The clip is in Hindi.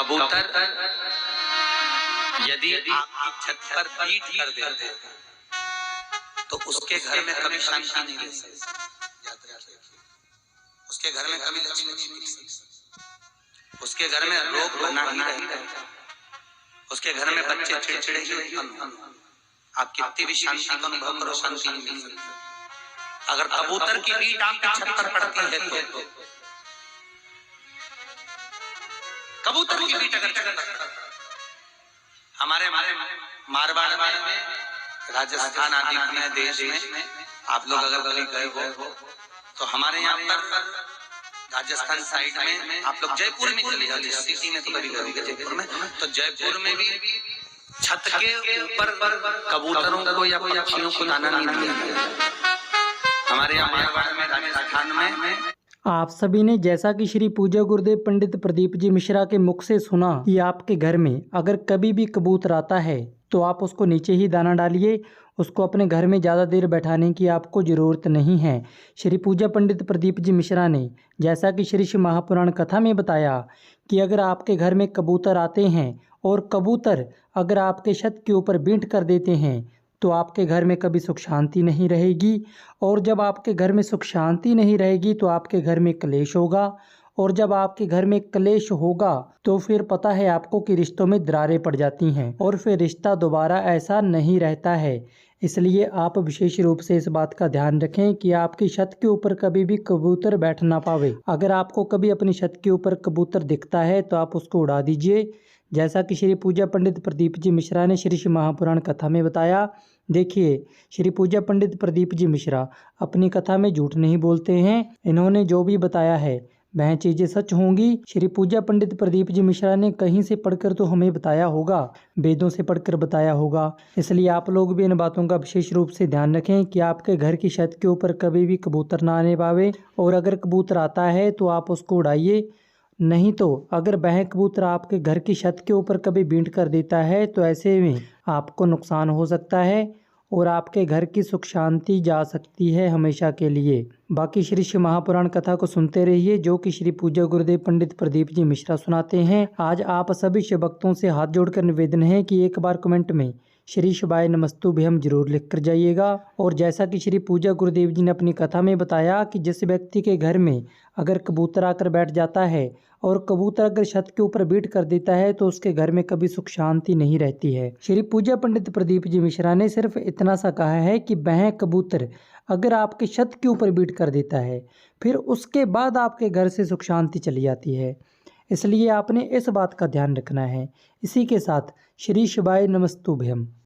कबूतर यदि आपकी छत पर बीट कर देते तो उसके घर में कभी शांति नहीं रह सकती। याद रखिए, उसके घर में कभी लक्ष्मी नहीं मिल सकती, उसके घर में रोग बना ही रहता है, उसके घर में बच्चे चिड़चिड़े ही उत्पन्न हो। आप कितनी भी शांति का अनुभव करो, शांति नहीं मिल सकती। अगर कबूतर की बीट आपकी छत पर पड़ती है तो कबूतर की बीट अगर छत पर हमारे मारवाड़ में, राजस्थान आदि में देश में आप लोग अगर कभी गए हो तो हमारे यहाँ पर राजस्थान साइड में आप लोग जयपुर में चले जाओ, सिटी में तो कभी गए जयपुर में, तो जयपुर में भी छत के ऊपर कबूतरों को या पक्षियों को दाना नहीं दिया गया। हमारे यहाँ मारवाड़ में, राजस्थान में आप सभी ने जैसा कि श्री पूज्य गुरुदेव पंडित प्रदीप जी मिश्रा के मुख से सुना कि आपके घर में अगर कभी भी कबूतर आता है तो आप उसको नीचे ही दाना डालिए, उसको अपने घर में ज़्यादा देर बैठाने की आपको ज़रूरत नहीं है। श्री पूज्य पंडित प्रदीप जी मिश्रा ने जैसा कि श्री शिव महापुराण कथा में बताया कि अगर आपके घर में कबूतर आते हैं और कबूतर अगर आपके छत के ऊपर बींट कर देते हैं तो आपके घर में कभी सुख शांति नहीं रहेगी, और जब आपके घर में सुख शांति नहीं रहेगी तो आपके घर में क्लेश होगा, और जब आपके घर में क्लेश होगा तो फिर पता है आपको कि रिश्तों में दरारें पड़ जाती हैं और फिर रिश्ता दोबारा ऐसा नहीं रहता है। इसलिए आप विशेष रूप से इस बात का ध्यान रखें कि आपकी छत के ऊपर कभी भी कबूतर बैठ ना पावे। अगर आपको कभी अपनी छत के ऊपर कबूतर दिखता है तो आप उसको उड़ा दीजिए, जैसा कि श्री पूज्य पंडित प्रदीप जी मिश्रा ने श्री शिव महापुराण कथा में बताया। देखिए, श्री पूज्य पंडित प्रदीप जी मिश्रा अपनी कथा में झूठ नहीं बोलते हैं, इन्होंने जो भी बताया है वह चीज़ें सच होंगी। श्री पूज्य पंडित प्रदीप जी मिश्रा ने कहीं से पढ़कर तो हमें बताया होगा, वेदों से पढ़कर बताया होगा। इसलिए आप लोग भी इन बातों का विशेष रूप से ध्यान रखें कि आपके घर की छत के ऊपर कभी भी कबूतर ना आने पावे, और अगर कबूतर आता है तो आप उसको उड़ाइए, नहीं तो अगर वह कबूतर आपके घर की छत के ऊपर कभी बींट कर देता है तो ऐसे में आपको नुकसान हो सकता है और आपके घर की सुख शांति जा सकती है हमेशा के लिए। बाकी श्री शिव महापुराण कथा को सुनते रहिए जो कि श्री पूज्य गुरुदेव पंडित प्रदीप जी मिश्रा सुनाते हैं। आज आप सभी शिव भक्तों से हाथ जोड़कर निवेदन है कि एक बार कमेंट में श्री शिवाय नमस्तुभ्यम जरूर लिख कर जाइएगा। और जैसा कि श्री पूज्य गुरुदेव जी ने अपनी कथा में बताया कि जिस व्यक्ति के घर में अगर कबूतर आकर बैठ जाता है और कबूतर अगर छत के ऊपर बीट कर देता है तो उसके घर में कभी सुख शांति नहीं रहती है। श्री पूज्य पंडित प्रदीप जी मिश्रा ने सिर्फ इतना सा कहा है कि वह कबूतर अगर आपके छत के ऊपर बीट कर देता है फिर उसके बाद आपके घर से सुख शांति चली जाती है। इसलिए आपने इस बात का ध्यान रखना है। इसी के साथ श्री शिवाय नमस्तुभ्यम।